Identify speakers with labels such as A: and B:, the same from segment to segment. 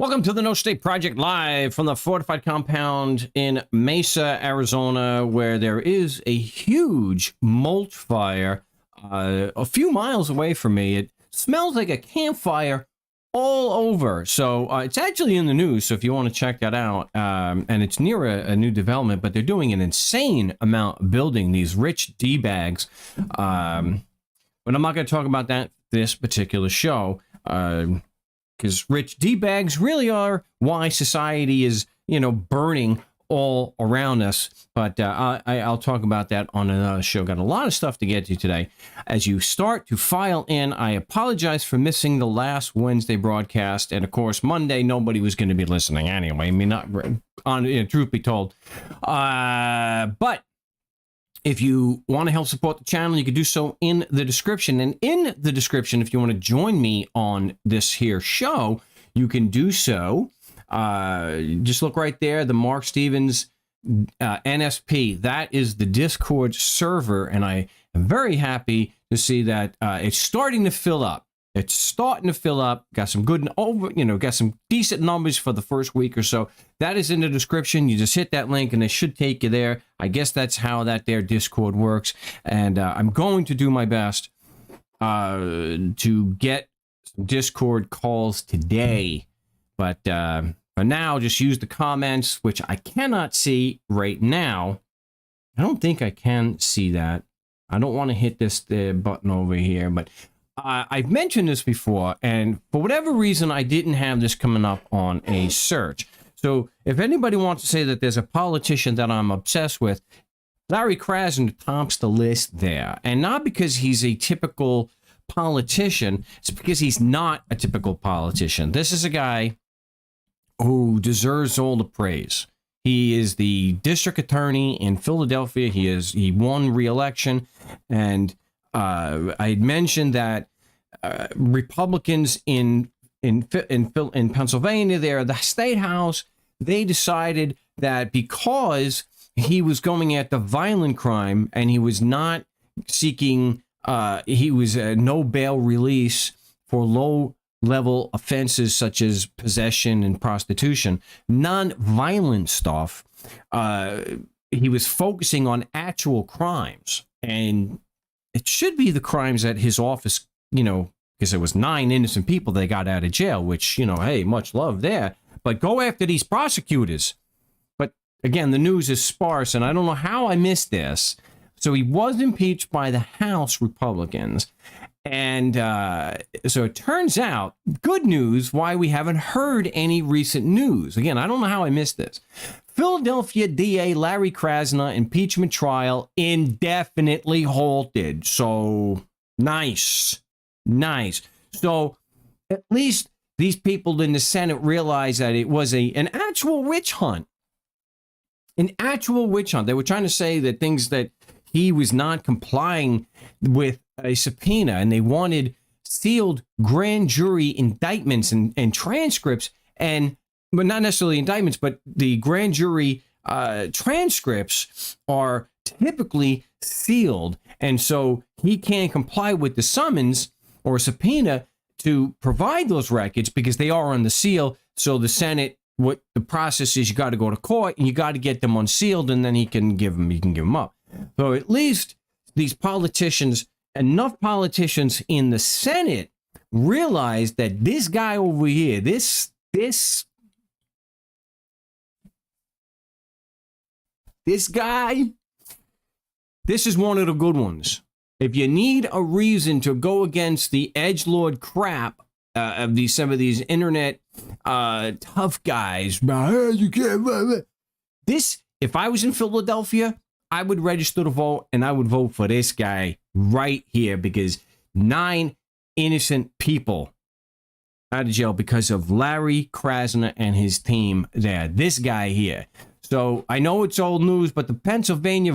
A: Welcome to the No State Project live from the fortified compound in Mesa, Arizona, where there is a huge mulch fire a few miles away from me. It smells like a campfire all over. So it's actually in the news, so if you want to check that out, and it's near a new development, but they're doing an insane amount of building, these rich D-bags. But I'm not going to talk about that this particular show. Because rich D-bags really are why society is, burning all around us. But I'll talk about that on another show. Got a lot of stuff to get to today. As you start to file in, I apologize for missing the last Wednesday broadcast. And, of course, Monday, nobody was going to be listening anyway. I mean, not on truth be told. But if you want to help support the channel, you can do so in the description. And in the description, if you want to join me on this here show, you can do so. Just look right there, the Mark Stevens NSP. That is the Discord server, and I am very happy to see that it's starting to fill up. It's starting to fill up. Got some good got some decent numbers for the first week or so. That is in the description. You just hit that link and it should take you there. I guess that's how that there Discord works. And I'm going to do my best to get some Discord calls today. But for now, just use the comments, which I cannot see right now. I don't think I can see that. I don't want to hit this button over here, but I've mentioned this before, and for whatever reason, I didn't have this coming up on a search. So if anybody wants to say that there's a politician that I'm obsessed with, Larry Krasner tops the list there. And not because he's a typical politician, it's because he's not a typical politician. This is a guy who deserves all the praise. He is the district attorney in Philadelphia. He won re-election, and I had mentioned that Republicans in Pennsylvania, there, the state house, they decided that because he was going at the violent crime and he was not seeking, he was a no bail release for low-level offenses such as possession and prostitution, non-violent stuff. He was focusing on actual crimes, and it should be the crimes at his office, because there was 9 innocent people that got out of jail, which, hey, much love there. But go after these prosecutors. But again, the news is sparse, and I don't know how I missed this. So he was impeached by the House Republicans. And so it turns out, good news, why we haven't heard any recent news. Again, I don't know how I missed this. Philadelphia DA Larry Krasner impeachment trial indefinitely halted. So nice. So at least these people in the Senate realized that it was an actual witch hunt. An actual witch hunt. They were trying to say that things that he was not complying with a subpoena, and they wanted sealed grand jury indictments and transcripts, but not necessarily indictments, but the grand jury transcripts are typically sealed. And so he can't comply with the summons or subpoena to provide those records because they are on the seal. So the Senate, what the process is, you got to go to court and you got to get them unsealed, and then he can give them up. So at least these politicians, enough politicians in the Senate realized that this guy over here, this guy, this is one of the good ones. If you need a reason to go against the edgelord crap of some of these internet tough guys, you can't. If I was in Philadelphia, I would register to vote, and I would vote for this guy right here, because 9 innocent people out of jail because of Larry Krasner and his team there. This guy here. So I know it's old news, but the Pennsylvania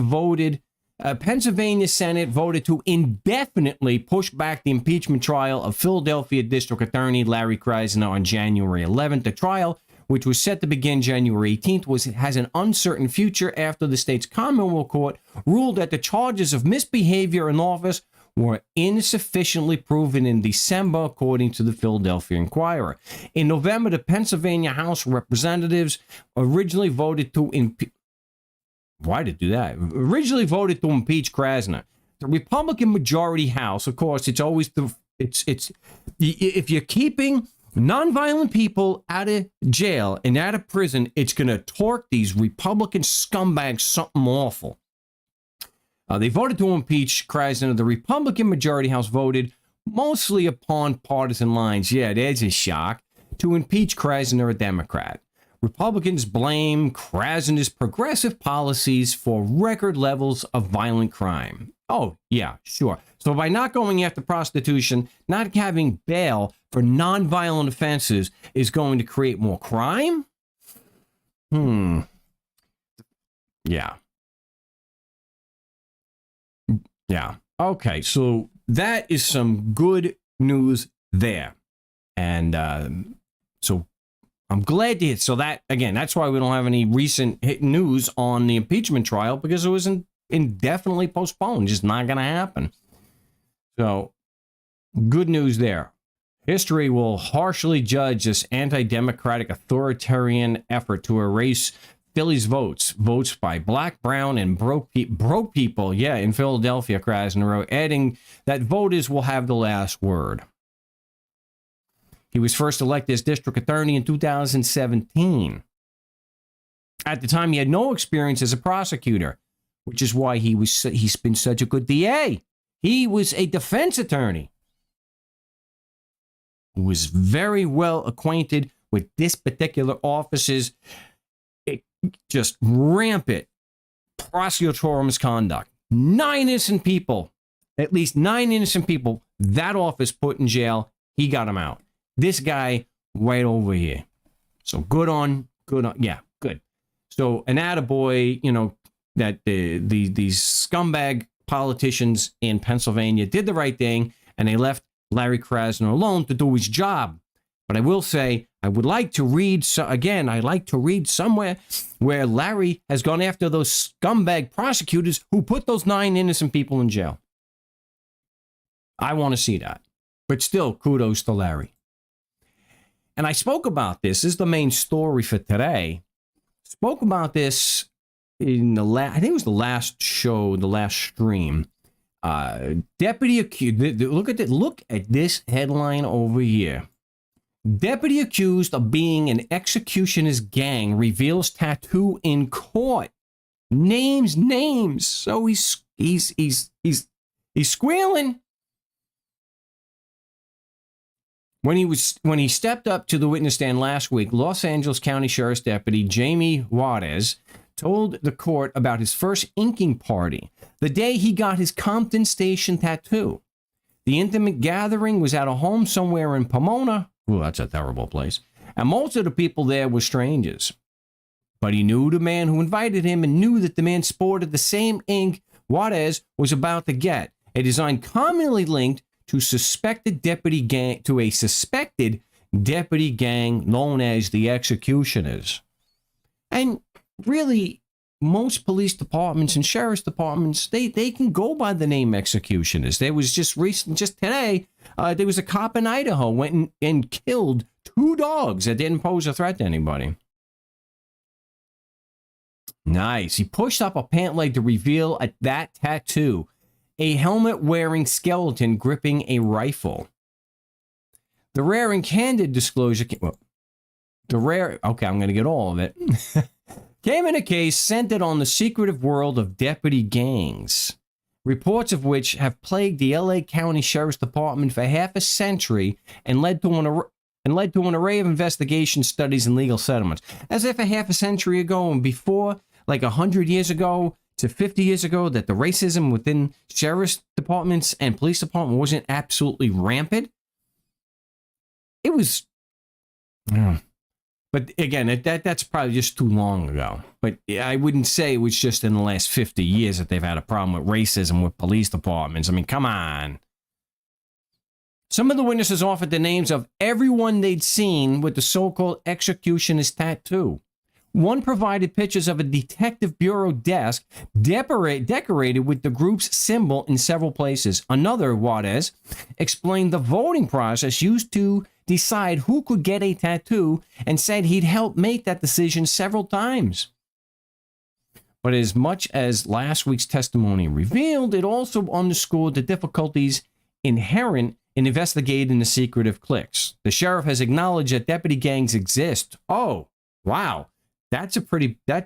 A: Senate voted to indefinitely push back the impeachment trial of Philadelphia District Attorney Larry Krasner on January 11th. The trial, which was set to begin January 18th, has an uncertain future after the state's Commonwealth Court ruled that the charges of misbehavior in office were insufficiently proven in December, according to the Philadelphia Inquirer. In November, the Pennsylvania House of Representatives originally voted to impeach. Why did it do that? Originally voted to impeach Krasner. The Republican majority House, of course, it's always if you're keeping nonviolent people out of jail and out of prison, it's going to torque these Republican scumbags something awful. They voted to impeach Krasner. The Republican majority House voted mostly upon partisan lines. Yeah, there's a shock. To impeach Krasner, a Democrat. Republicans blame Krasner's progressive policies for record levels of violent crime. Oh, yeah, sure. So by not going after prostitution, not having bail for nonviolent offenses is going to create more crime? Yeah. Yeah. Okay, so that is some good news there. And so I'm glad to hear. So that, again, that's why we don't have any recent hit news on the impeachment trial, because it was indefinitely postponed. Just not going to happen. So good news there. History will harshly judge this anti-democratic authoritarian effort to erase Philly's votes by black, brown, and broke people, in Philadelphia, Krasner wrote, adding that voters will have the last word. He was first elected as district attorney in 2017. At the time, he had no experience as a prosecutor, which is why he's been such a good DA. He was a defense attorney who was very well acquainted with this particular office's just rampant prosecutorial misconduct. At least 9 innocent people, that office put in jail. He got them out. This guy right over here. So good. Yeah, good. So an attaboy, that these scumbag politicians in Pennsylvania did the right thing, and they left Larry Krasner alone to do his job. But I will say, I would like to read, I'd like to read somewhere where Larry has gone after those scumbag prosecutors who put those 9 innocent people in jail. I want to see that. But still, kudos to Larry. And I spoke about this. This is the main story for today. Spoke about this in I think it was the last show, the last stream. Deputy accused. Look at this headline over here. Deputy accused of being an executionist gang reveals tattoo in court. Names. So he's squealing. When he stepped up to the witness stand last week, Los Angeles County Sheriff's Deputy Jamie Juarez told the court about his first inking party, the day he got his Compton Station tattoo. The intimate gathering was at a home somewhere in Pomona. Ooh, that's a terrible place. And most of the people there were strangers. But he knew the man who invited him and knew that the man sported the same ink Juarez was about to get, a design commonly linked to a suspected deputy gang known as the Executioners. And really, most police departments and sheriff's departments, they can go by the name Executioners. There was just today, there was a cop in Idaho went and killed 2 dogs that didn't pose a threat to anybody. Nice. He pushed up a pant leg to reveal that tattoo, a helmet-wearing skeleton gripping a rifle. The rare and candid disclosure... okay, I'm going to get all of it. Came in a case centered on the secretive world of deputy gangs, reports of which have plagued the LA County Sheriff's Department for half a century and led to an array of investigation studies and legal settlements. As if a half a century ago and before, like 100 years ago to 50 years ago, that the racism within sheriff's departments and police department wasn't absolutely rampant. It was... But again, that's probably just too long ago. But I wouldn't say it was just in the last 50 years that they've had a problem with racism with police departments. I mean, come on. Some of the witnesses offered the names of everyone they'd seen with the so-called executionist tattoo. One provided pictures of a detective bureau desk decorated with the group's symbol in several places. Another, Juarez, explained the voting process used to decide who could get a tattoo and said he'd helped make that decision several times. But as much as last week's testimony revealed, it also underscored the difficulties inherent in investigating the secretive cliques. The sheriff has acknowledged that deputy gangs exist. Oh, wow. That's a pretty, I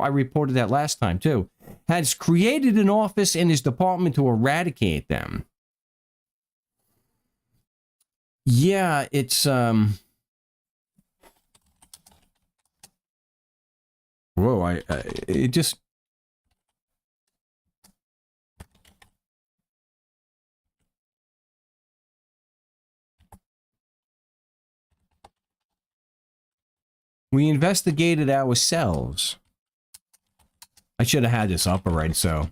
A: reported that last time too. Has created an office in his department to eradicate them. Yeah, it's, whoa, it just, we investigated ourselves. I should have had this up already, so.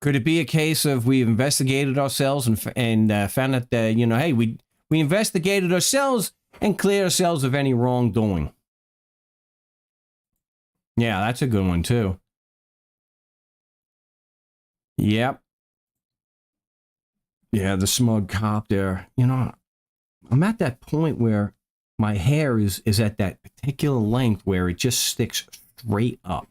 A: Could it be a case of we've investigated ourselves and found out that, you know, hey, we investigated ourselves and cleared ourselves of any wrongdoing? Yeah, that's a good one, too. Yep. Yeah, the smug cop there. You know, I'm at that point where my hair is at that particular length where it just sticks straight up.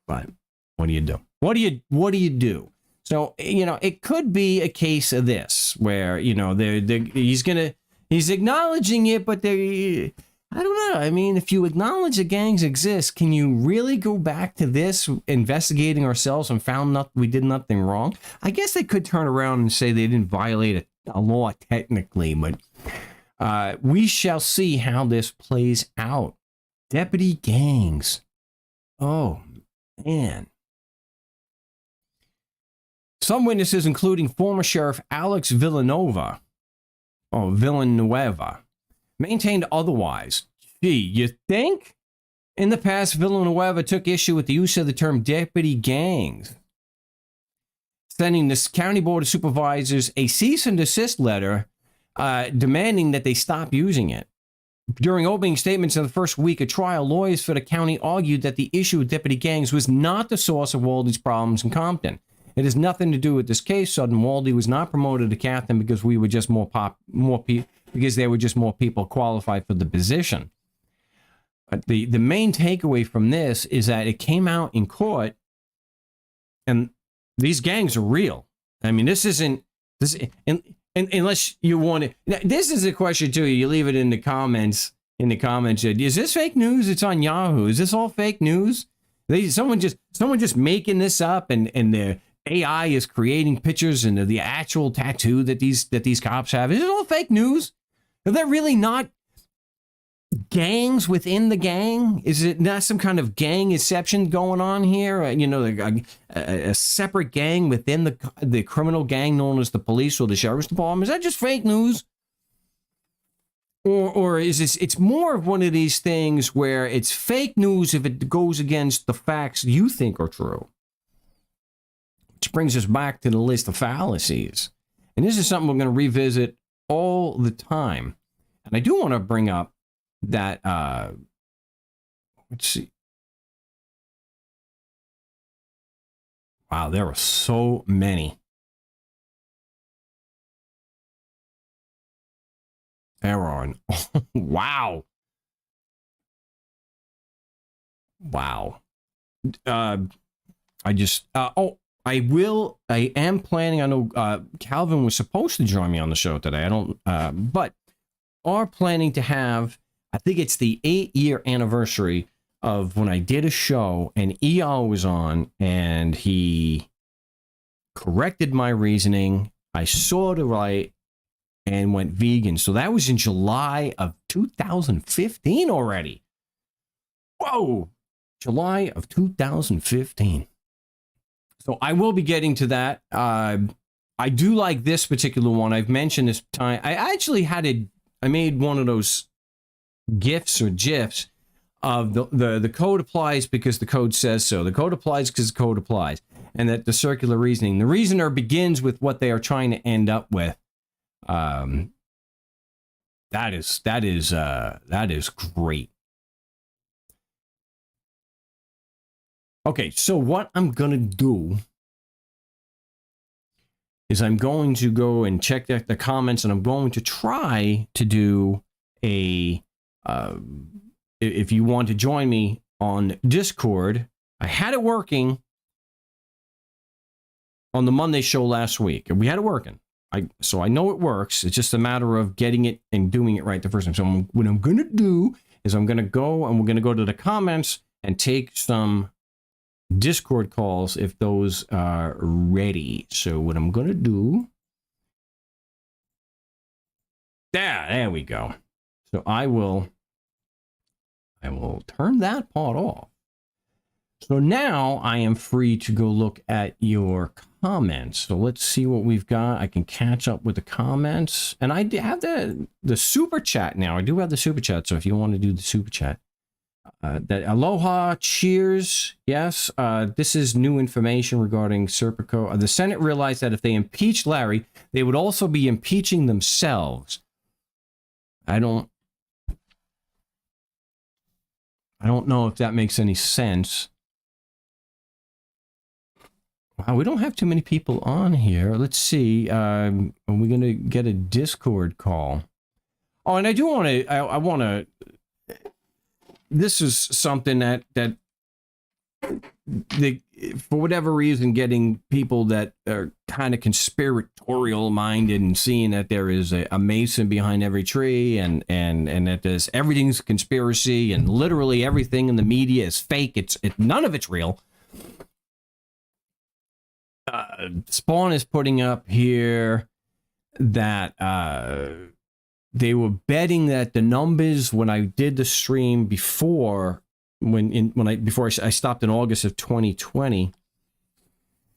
A: But what do you do? What do you do? So, you know, it could be a case of this where, you know, he's acknowledging it, but I don't know. I mean, if you acknowledge that gangs exist, can you really go back to this investigating ourselves and found we did nothing wrong? I guess they could turn around and say they didn't violate a law technically, but we shall see how this plays out. Deputy gangs. Oh, man. Some witnesses, including former Sheriff Alex Villanueva, maintained otherwise. Gee, you think? In the past, Villanueva took issue with the use of the term deputy gangs, sending the County Board of Supervisors a cease and desist letter demanding that they stop using it. During opening statements in the first week of trial, lawyers for the county argued that the issue of deputy gangs was not the source of Waldy's problems in Compton. It has nothing to do with this case. Sudden Waldy was not promoted to captain because we were just because there were just more people qualified for the position. But the main takeaway from this is that it came out in court, and these gangs are real. I mean, unless you want to. This is a question too. You leave it in the comments. Is this fake news? It's on Yahoo. Is this all fake news? Someone just making this up, and the AI is creating pictures and the actual tattoo that these cops have. Is it all fake news? Are there really not gangs within the gang? Is it not some kind of gang inception going on here? You know, a separate gang within the criminal gang known as the police or the sheriff's department? Is that just fake news? Or is it's more of one of these things where it's fake news if it goes against the facts you think are true? Which brings us back to the list of fallacies. And this is something we're going to revisit all the time. And I do want to bring up that, let's see. Wow, there are so many. There are, wow. Wow. I am planning, I know Calvin was supposed to join me on the show today. But are planning to have, I think it's the 8-year anniversary of when I did a show and EO was on and he corrected my reasoning. I saw it right and went vegan. So that was in July of 2015 already. Whoa, July of 2015. So I will be getting to that. I do like this particular one. I've mentioned this time. I actually I made one of those GIFs or GIFs of the code applies because the code says so. The code applies because the code applies. And that the circular reasoning. The reasoner begins with what they are trying to end up with. That is great. Okay, so what I'm gonna do is I'm going to go and check the comments, and I'm going to try to do a. If you want to join me on Discord, I had it working on the Monday show last week, and we had it working. So I know it works. It's just a matter of getting it and doing it right the first time. So what I'm gonna do is I'm gonna go and we're gonna go to the comments and take some Discord calls if those are ready. So what I'm gonna do, there we go. So I will turn that part off. So now I am free to go look at your comments. So let's see what we've got. I can catch up with the comments, and I have the super chat now. I do have the super chat. So if you want to do the super chat. That aloha, cheers. Yes, this is new information regarding Serpico. The Senate realized that if they impeached Larry, they would also be impeaching themselves. I don't know if that makes any sense. Wow, we don't have too many people on here. Let's see. Are we going to get a Discord call? Oh, and I do want to, I want to, this is something that for whatever reason, getting people that are kind of conspiratorial minded and seeing that there is a Mason behind every tree and that there's everything's a conspiracy and literally everything in the media is fake. It's none of it's real. Spawn is putting up here that they were betting that the numbers when I did the stream before I stopped in August of 2020,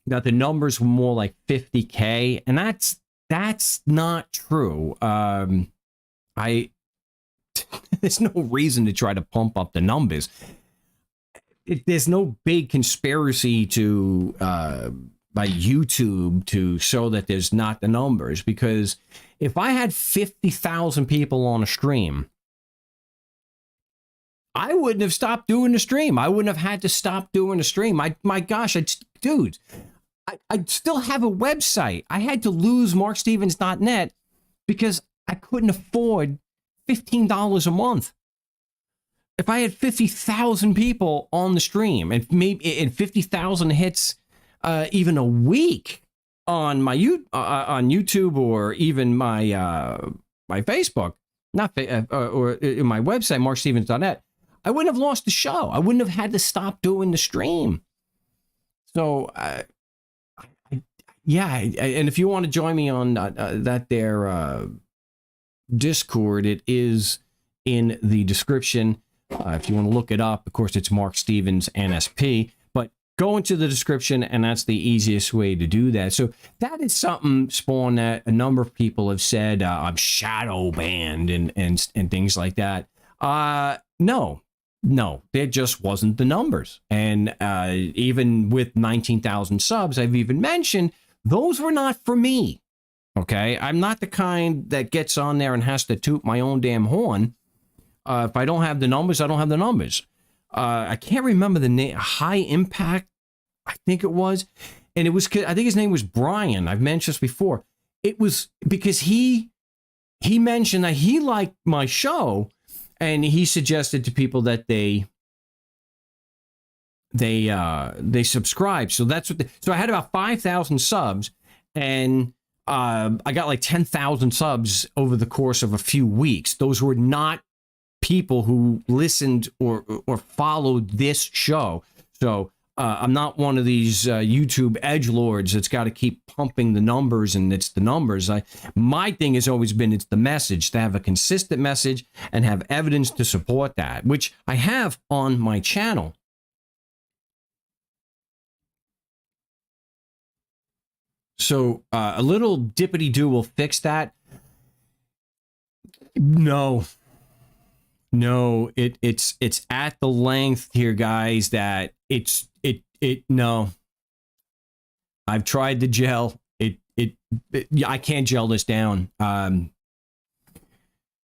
A: that the numbers were more like 50K, and that's not true. There's no reason to try to pump up the numbers. There's no big conspiracy to by YouTube to show that there's not the numbers, because if I had 50,000 people on a stream, I wouldn't have stopped doing the stream. I wouldn't have had to stop doing the stream. My gosh, dude, I still have a website. I had to lose markstevens.net because I couldn't afford $15 a month. If I had 50,000 people on the stream and maybe 50,000 hits even a week on my on YouTube or even my my Facebook, or my website markstevens.net, I wouldn't have lost the show. I wouldn't have had to stop doing the stream. So yeah, and if you want to join me on that there Discord, it is in the description. If you want to look it up, of course, it's Mark Stevens NSP. But go into the description, and that's the easiest way to do that. So that is something, Spawn, that a number of people have said. I'm shadow banned and things like that. No, there just wasn't the numbers. And even with 19,000 subs, I've even mentioned those were not for me. Okay, I'm not the kind that gets on there and has to toot my own damn horn. If I don't have the numbers, I don't have the numbers. I can't remember the name. High Impact, I think it was. And it was, I think his name was Brian. I've mentioned this before. It was because he mentioned that he liked my show, and he suggested to people that they subscribe. So that's what. So I had about 5,000 subs, and I got like 10,000 subs over the course of a few weeks. Those were not people who listened or followed this show. So I'm not one of these YouTube edgelords that's got to keep pumping the numbers, and it's the numbers. My thing has always been it's the message, to have a consistent message and have evidence to support that, which I have on my channel. So a little dippity-doo will fix that. No, it's at the length here, guys, that no. I've tried the gel. I can't gel this down.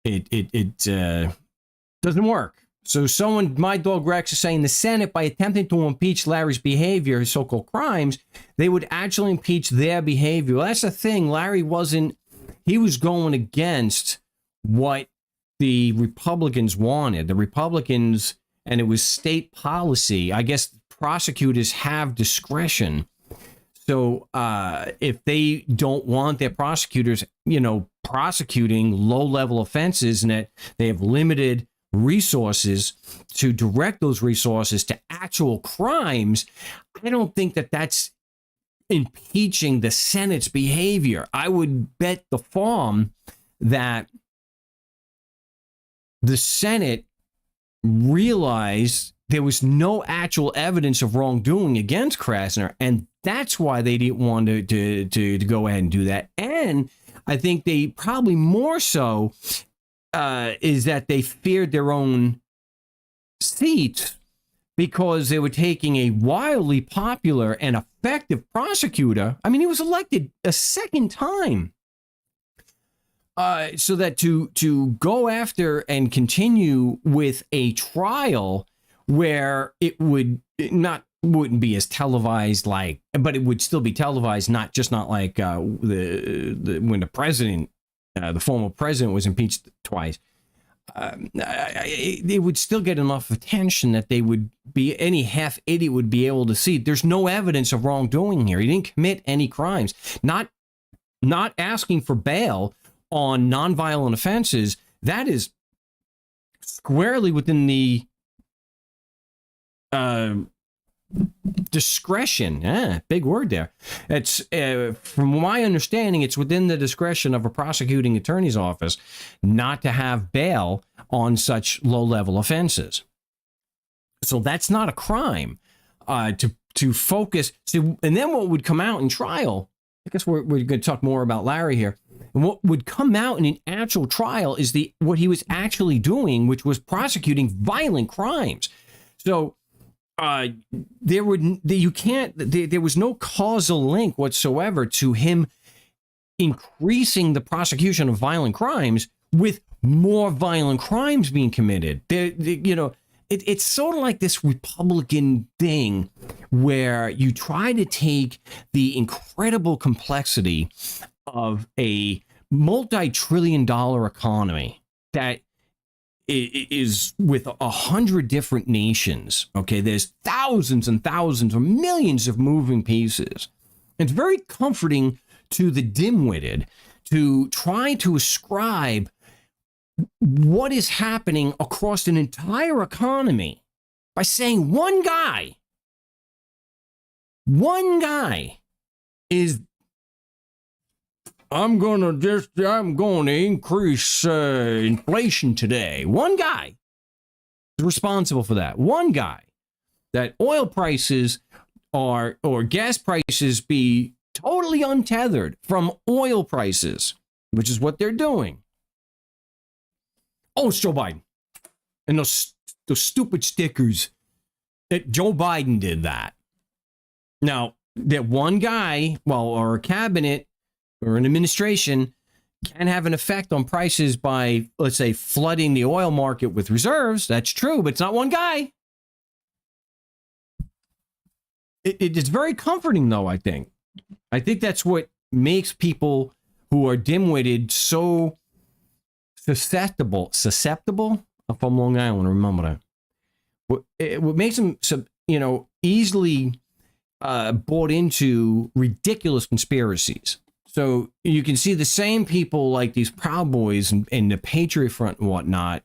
A: it doesn't work. So my dog Rex is saying the Senate, by attempting to impeach Larry's behavior, his so-called crimes, they would actually impeach their behavior. Well, that's the thing. Larry he was going against what the Republicans wanted. The Republicans, and it was state policy. I guess prosecutors have discretion. So if they don't want their prosecutors, prosecuting low-level offenses, and that they have limited resources to direct those resources to actual crimes, I don't think that that's impeaching the Senate's behavior. I would bet the farm that the Senate realized there was no actual evidence of wrongdoing against Krasner, and that's why they didn't want to go ahead and do that. And I think they probably more so is that they feared their own seats, because they were taking a wildly popular and effective prosecutor. I mean, he was elected a second time. So that to go after and continue with a trial where it wouldn't be as televised, but it would still be televised, not like when the president, the former president, was impeached twice. They would still get enough attention that they would be, any half idiot would be able to see there's no evidence of wrongdoing here. He didn't commit any crimes. Not asking for bail on nonviolent offenses, that is squarely within the discretion. Big word there. It's from my understanding, it's within the discretion of a prosecuting attorney's office not to have bail on such low-level offenses. So that's not a crime. To focus. So, and then what would come out in trial? I guess we're going to talk more about Larry here. And what would come out in an actual trial is what he was actually doing, which was prosecuting violent crimes. So there was no causal link whatsoever to him increasing the prosecution of violent crimes with more violent crimes being committed. It's sort of like this Republican thing where you try to take the incredible complexity of a multi-trillion-dollar economy that is with 100 different nations. Okay, there's thousands and thousands or millions of moving pieces. It's very comforting to the dim-witted to try to ascribe what is happening across an entire economy by saying one guy is, I'm going to increase inflation today. One guy is responsible for that. One guy. That oil prices or gas prices be totally untethered from oil prices, which is what they're doing. Oh, it's Joe Biden. And those stupid stickers. Joe Biden did that. Now, that one guy, or a cabinet or an administration can have an effect on prices by, let's say, flooding the oil market with reserves. That's true, but it's not one guy. It's very comforting, though, I think. I think that's what makes people who are dim-witted so susceptible. I'm from Long Island, remember that. What makes them, easily bought into ridiculous conspiracies. So you can see the same people like these Proud Boys and the Patriot Front and whatnot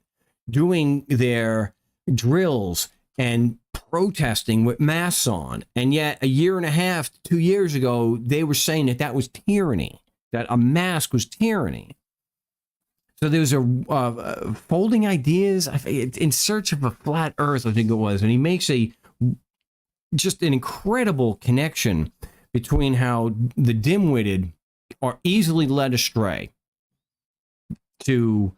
A: doing their drills and protesting with masks on. And yet a year and a half, 2 years ago, they were saying that was tyranny, that a mask was tyranny. So there was a Folding Ideas, In Search of a Flat Earth, I think it was. And he makes just an incredible connection between how the dim-witted are easily led astray to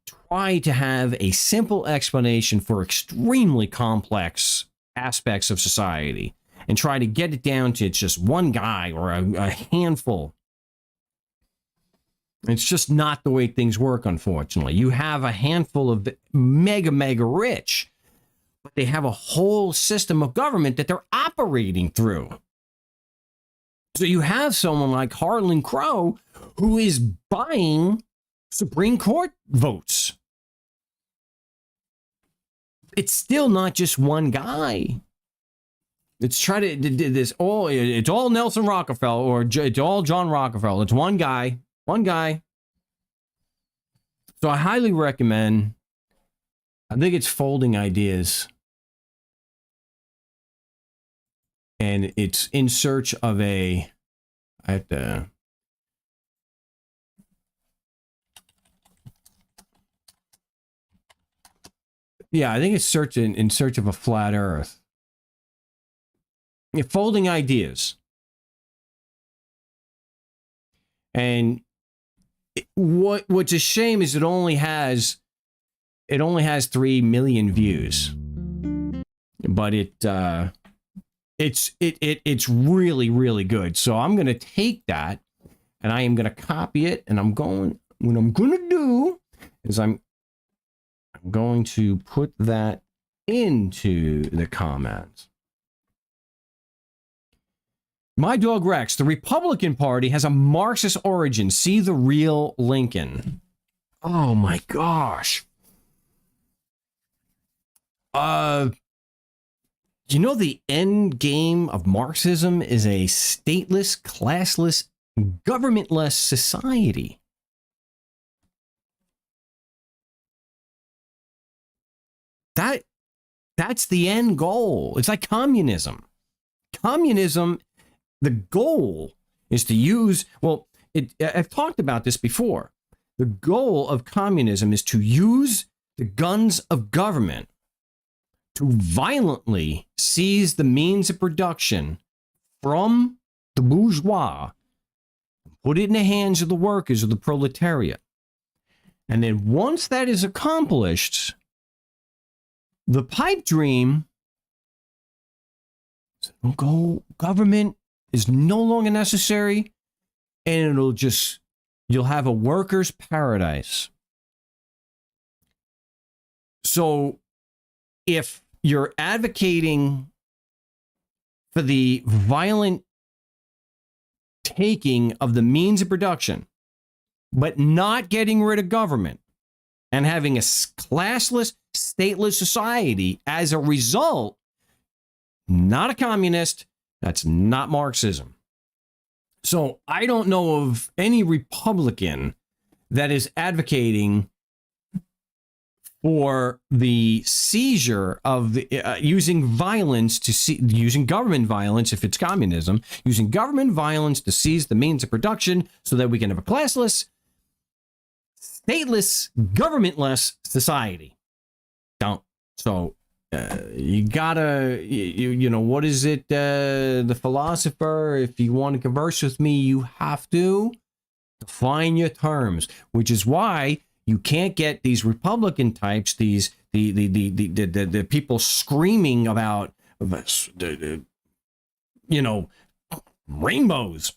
A: try to have a simple explanation for extremely complex aspects of society and try to get it down to it's just one guy or a handful. It's just not the way things work, unfortunately. You have a handful of mega rich, but they have a whole system of government that they're operating through. So you have someone like Harlan Crow who is buying Supreme Court votes. It's still not just one guy. It's it's all Nelson Rockefeller, or it's all John Rockefeller. It's one guy. So I highly recommend, I think it's Folding Ideas. And it's in search of I have to, yeah, I think it's in search of a flat earth. Yeah, Folding Ideas. And what's a shame is it only has 3 million views. But it's really good. So I'm going to take that and I am going to copy it, and what I'm going to do is I'm going to put that into the comments. My Dog Rex, the Republican Party has a Marxist origin. See the real Lincoln. Oh my gosh. You know, the end game of Marxism is a stateless, classless, governmentless society. That's the end goal. It's like communism. Communism, the goal is to use, I've talked about this before. The goal of communism is to use the guns of government to violently seize the means of production from the bourgeois, put it in the hands of the workers of the proletariat. And then once that is accomplished, the pipe dream, government is no longer necessary, and you'll have a worker's paradise. So if you're advocating for the violent taking of the means of production, but not getting rid of government and having a classless, stateless society as a result, not a communist, that's not Marxism. So I don't know of any Republican that is advocating for the seizure of using government violence, if it's communism, using government violence to seize the means of production so that we can have a classless, stateless, governmentless society. Don't. So you gotta, what is it? The philosopher, if you want to converse with me, you have to define your terms, which is why you can't get these Republican types, the people screaming about, rainbows.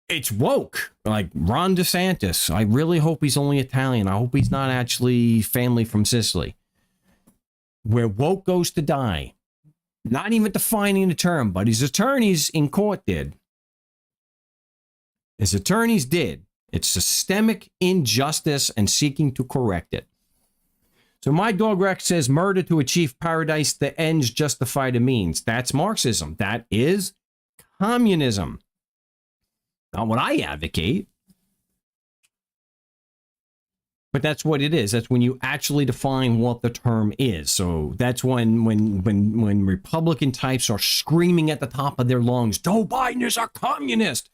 A: It's woke, like Ron DeSantis. I really hope he's only Italian. I hope he's not actually family from Sicily. Where woke goes to die. Not even defining the term, but his attorneys in court did. His attorneys did. It's systemic injustice and seeking to correct it. So My Dog Rex says murder to achieve paradise, the ends justify the means. That's Marxism. That is communism. Not what I advocate. But that's what it is. That's when you actually define what the term is. So that's when Republican types are screaming at the top of their lungs, Joe Biden is a communist.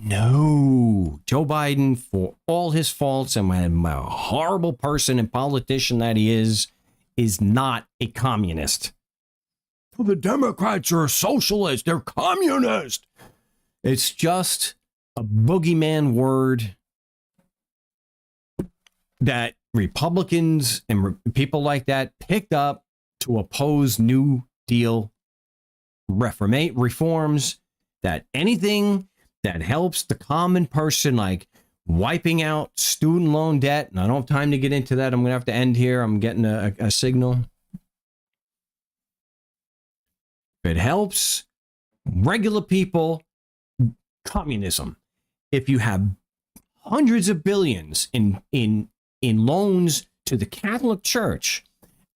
A: No, Joe Biden, for all his faults and a horrible person and politician that he is not a communist. The Democrats are socialists. They're communist. It's just a boogeyman word that Republicans and people like that picked up to oppose New Deal reforms that anything that helps the common person, like wiping out student loan debt, and I don't have time to get into that. I'm going to have to end here. I'm getting a signal. If it helps regular people, communism. If you have hundreds of billions in loans to the Catholic Church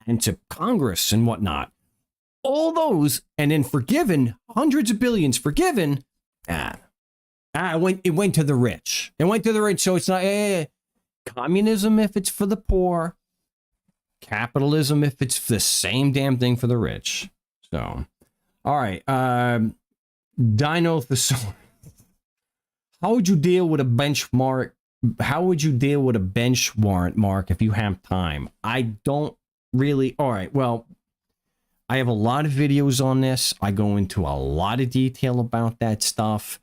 A: and to Congress and whatnot, all those, and then forgiven, hundreds of billions forgiven, it went to the rich. It went to the rich. So it's not communism if it's for the poor, capitalism if it's the same damn thing for the rich. So, all right, Dino Thesaurus. How would you deal with a benchmark? How would you deal with a bench warrant, Mark, if you have time? I don't really. All right, well, I have a lot of videos on this. I go into a lot of detail about that stuff.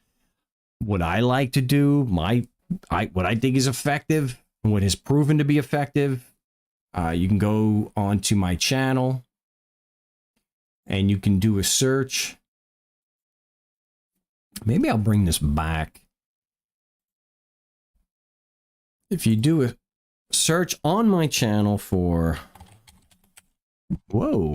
A: What I like to do, what I think is effective, what has proven to be effective. You can go onto my channel and you can do a search. Maybe I'll bring this back. If you do a search on my channel for, whoa.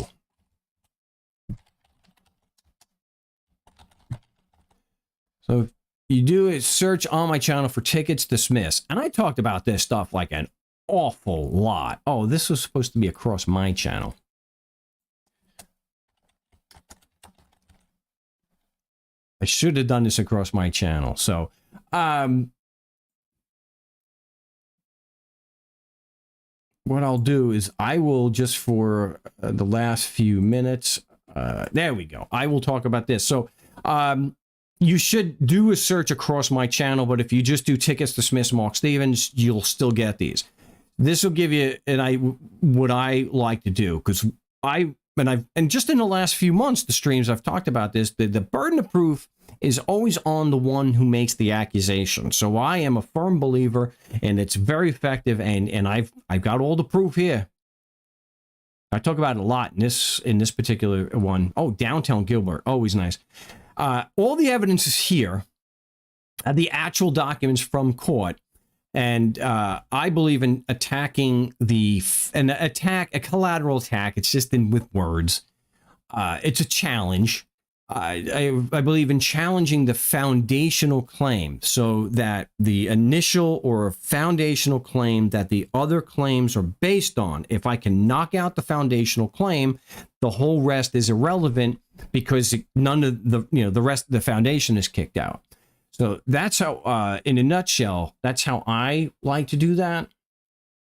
A: So if you do a search on my channel for tickets dismissed, and I talked about this stuff like an awful lot. Oh, this was supposed to be across my channel. I should have done this across my channel. So, what I'll do is I will just for the last few minutes, there we go. I will talk about this. So, you should do a search across my channel, but if you just do tickets dismissed Mark Stevens, you'll still get these. This will give you what I like to do, because and just in the last few months, the streams I've talked about this, the burden of proof is always on the one who makes the accusation. So I am a firm believer, and it's very effective, and I've got all the proof here. I talk about it a lot in this particular one. Oh, downtown Gilbert, always nice. All the evidence is here, the actual documents from court, and I believe in attacking a collateral attack. It's just with words. It's a challenge. I believe in challenging the foundational claim, so that the initial or foundational claim that the other claims are based on, if I can knock out the foundational claim, the whole rest is irrelevant, because none of the rest of the foundation is kicked out. So that's how, in a nutshell, that's how I like to do that.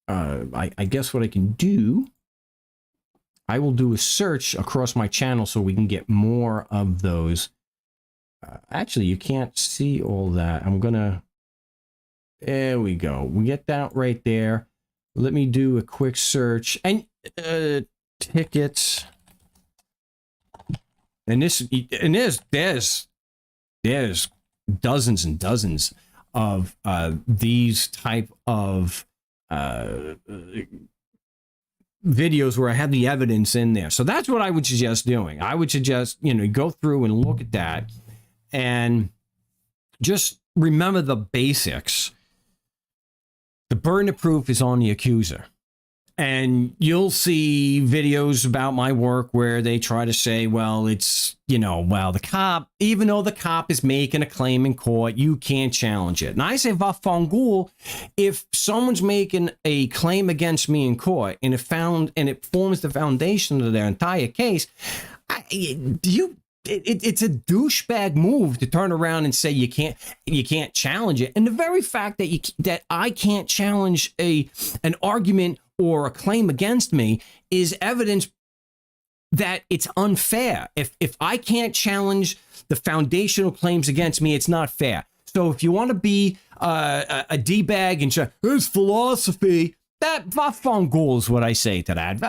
A: I guess what I can do, I will do a search across my channel so we can get more of those. Actually, you can't see all that. There we go. We get that right there. Let me do a quick search. And tickets. And there's dozens and dozens of these type of videos where I have the evidence in there. So that's what I would suggest doing. I would suggest, go through and look at that and just remember the basics. The burden of proof is on the accuser. And you'll see videos about my work where they try to say, well, it's, the cop, even though the cop is making a claim in court, you can't challenge it. And I say, vafangul, if someone's making a claim against me in court and it forms the foundation of their entire case, it's a douchebag move to turn around and say you can't challenge it. And the very fact that I can't challenge an argument or a claim against me is evidence that it's unfair. If I can't challenge the foundational claims against me, it's not fair. So if you want to be a D-bag and say, it's philosophy, that vafangul is what I say to that.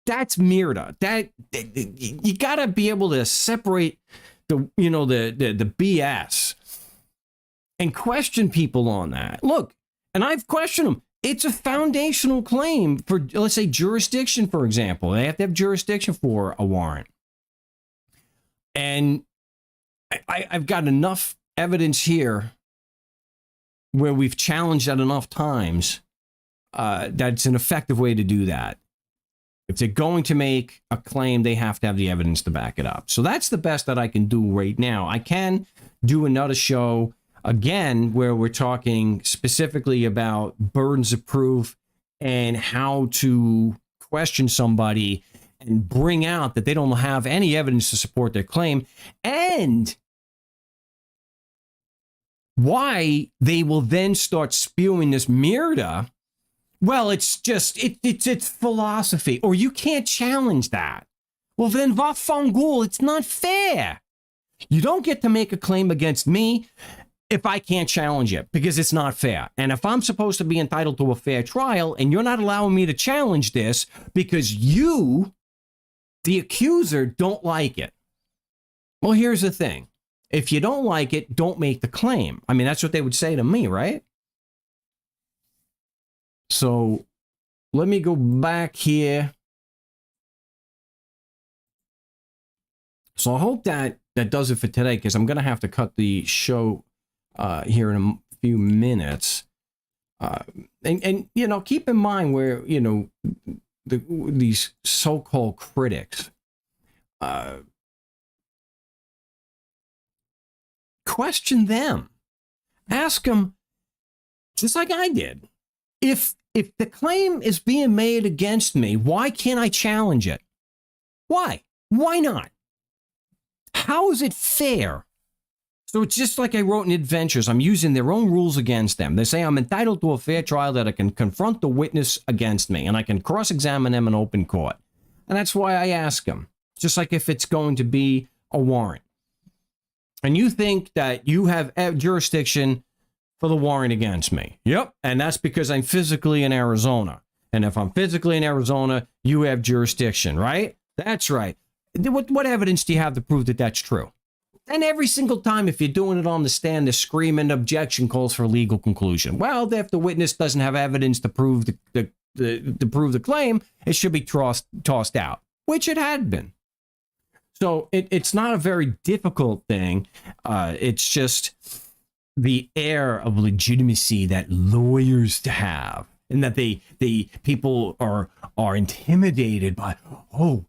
A: That's murder. That you got to be able to separate the BS and question people on that. Look, and I've questioned them. It's a foundational claim for, let's say, jurisdiction, for example. They have to have jurisdiction for a warrant. And I've got enough evidence here where we've challenged that enough times that it's an effective way to do that. If they're going to make a claim, they have to have the evidence to back it up. So that's the best that I can do right now. I can do another show again where we're talking specifically about burdens of proof and how to question somebody and bring out that they don't have any evidence to support their claim, and why they will then start spewing this murder. Well, it's just, it's philosophy, or you can't challenge that. Well, then va fangul, it's not fair. You don't get to make a claim against me if I can't challenge it, because it's not fair. And if I'm supposed to be entitled to a fair trial and you're not allowing me to challenge this because you, the accuser, don't like it. Well, here's the thing. If you don't like it, don't make the claim. I mean, that's what they would say to me, right? So let me go back here. So I hope that does it for today, because I'm going to have to cut the show here in a few minutes. And you know, keep in mind where, you know, these so-called critics question them. Ask them, just like I did. If the claim is being made against me, why can't I challenge it? Why? Why not? How is it fair? So it's just like I wrote in Adventures. I'm using their own rules against them. They say I'm entitled to a fair trial, that I can confront the witness against me and I can cross-examine them in open court. And that's why I ask them, just like if it's going to be a warrant. And you think that you have jurisdiction for the warrant against me. Yep. And that's because I'm physically in Arizona. And if I'm physically in Arizona, you have jurisdiction, right? That's right. What evidence do you have to prove that that's true? And every single time, if you're doing it on the stand, they're screaming objection calls for legal conclusion. Well, if the witness doesn't have evidence to prove the claim, it should be tossed out, which it had been. So it's not a very difficult thing. It's just the air of legitimacy that lawyers have, and that people are intimidated by. Oh,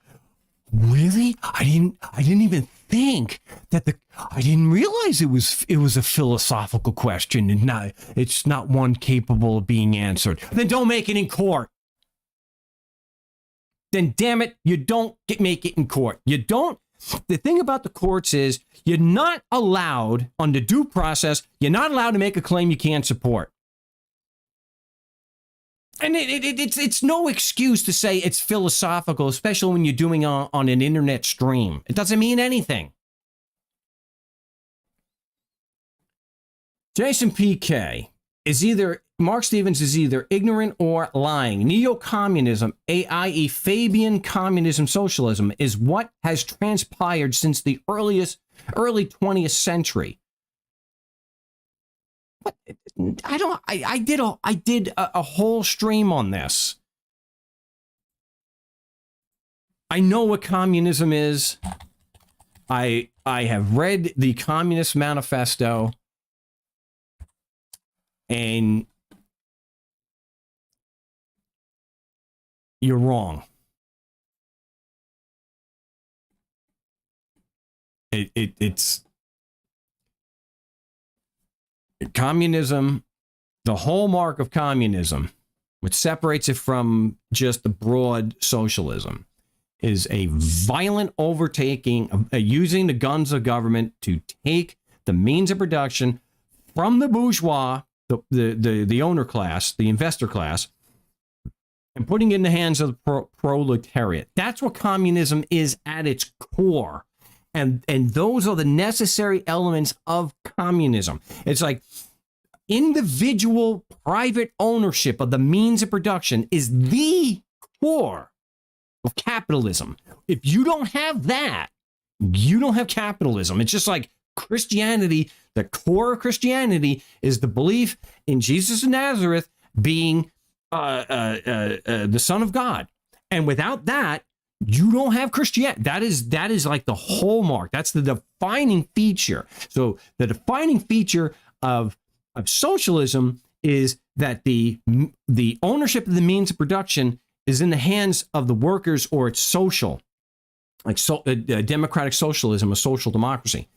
A: really? I didn't even think that I didn't realize it was a philosophical question, and it's not one capable of being answered. Then don't make it in court. Then damn it, you don't make it in court. You don't. The thing about the courts is you're not allowed, under due process, you're not allowed to make a claim you can't support. And it's no excuse to say it's philosophical, especially when you're doing on an internet stream. It doesn't mean anything. Jason PK Mark Stevens is either ignorant or lying. Neo-communism, i.e. Fabian communism socialism, is what has transpired since the early 20th century. What? I did a whole stream on this. I know what communism is. I have read the Communist Manifesto, and you're wrong. It's communism. The hallmark of communism, which separates it from just the broad socialism, is a violent overtaking of using the guns of government to take the means of production from the bourgeois, the owner class, the investor class, and putting it in the hands of the proletariat. That's what communism is at its core. And those are the necessary elements of communism. It's like individual private ownership of the means of production is the core of capitalism. If you don't have that, you don't have capitalism. It's just like Christianity. The core of Christianity is the belief in Jesus of Nazareth being the Son of God. And without that, you don't have Christianity. That is like the hallmark. That's the defining feature. So the defining feature of socialism is that the ownership of the means of production is in the hands of the workers, or it's social, like democratic socialism, a social democracy.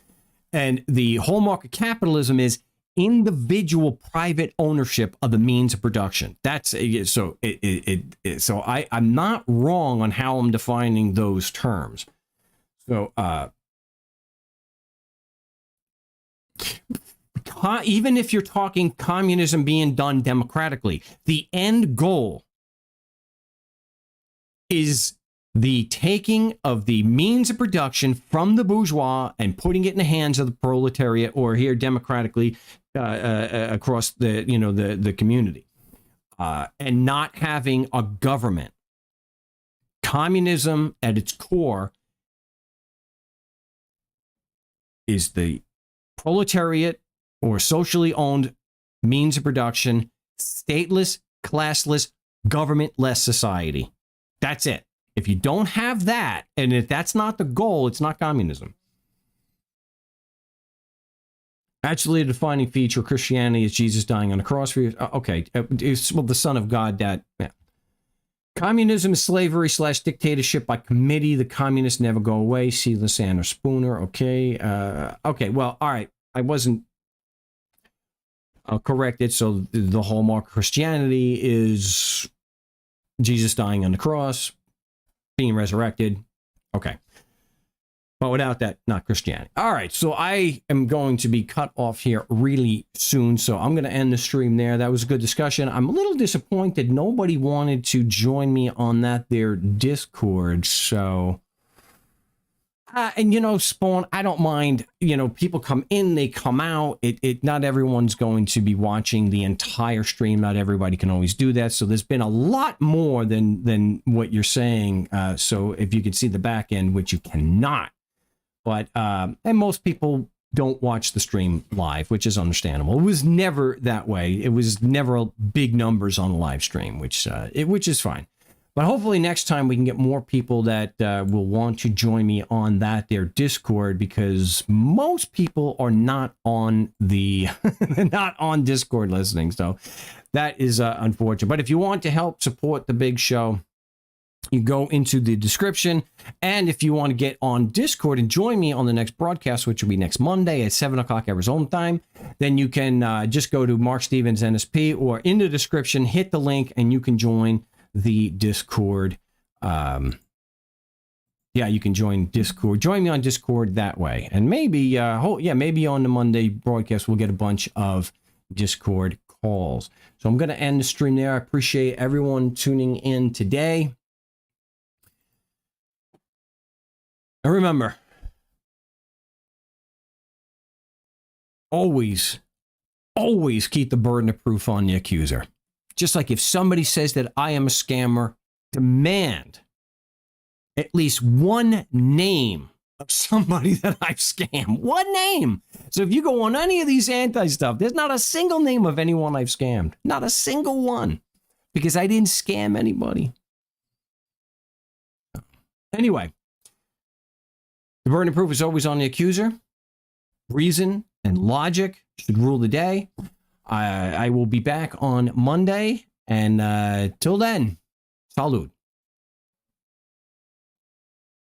A: And the hallmark of capitalism is individual private ownership of the means of production. That's so so I'm not wrong on how I'm defining those terms. So even if you're talking communism being done democratically, the end goal is the taking of the means of production from the bourgeois and putting it in the hands of the proletariat, or here democratically across the community, and not having a government. Communism at its core is the proletariat or socially owned means of production, stateless, classless, government-less society. That's it. If you don't have that, and if that's not the goal, it's not communism. Actually, a defining feature of Christianity is Jesus dying on the cross for you. Okay, the Son of God. Communism is slavery / dictatorship by committee. The communists never go away. See Lysander Spooner. Okay. Okay. Well, all right. I wasn't corrected. So the hallmark of Christianity is Jesus dying on the cross, being resurrected. Okay. But without that, not Christianity. All right. So I am going to be cut off here really soon. So I'm going to end the stream there. That was a good discussion. I'm a little disappointed nobody wanted to join me on their Discord. So, and Spawn, I don't mind, people come in, they come out. Not everyone's going to be watching the entire stream. Not everybody can always do that. So there's been a lot more than what you're saying. So if you could see the back end, which you cannot, but, and most people don't watch the stream live, which is understandable. It was never that way. It was never big numbers on the live stream, which is fine. But hopefully next time we can get more people that will want to join me on their Discord, because most people are not on not on Discord listening. So that is unfortunate. But if you want to help support the big show, you go into the description. And if you want to get on Discord and join me on the next broadcast, which will be next Monday at 7 o'clock Arizona time, then you can just go to Mark Stevens NSP, or in the description, hit the link and you can join the Discord. You can join Discord. Join me on Discord that way. And maybe, maybe on the Monday broadcast, we'll get a bunch of Discord calls. So I'm going to end the stream there. I appreciate everyone tuning in today. And remember, always keep the burden of proof on the accuser. Just like if somebody says that I am a scammer, demand at least one name of somebody that I've scammed. One name. So if you go on any of these anti-stuff, there's not a single name of anyone I've scammed. Not a single one. Because I didn't scam anybody. Anyway, the burden of proof is always on the accuser. Reason and logic should rule the day. I will be back on Monday, and till then, salud.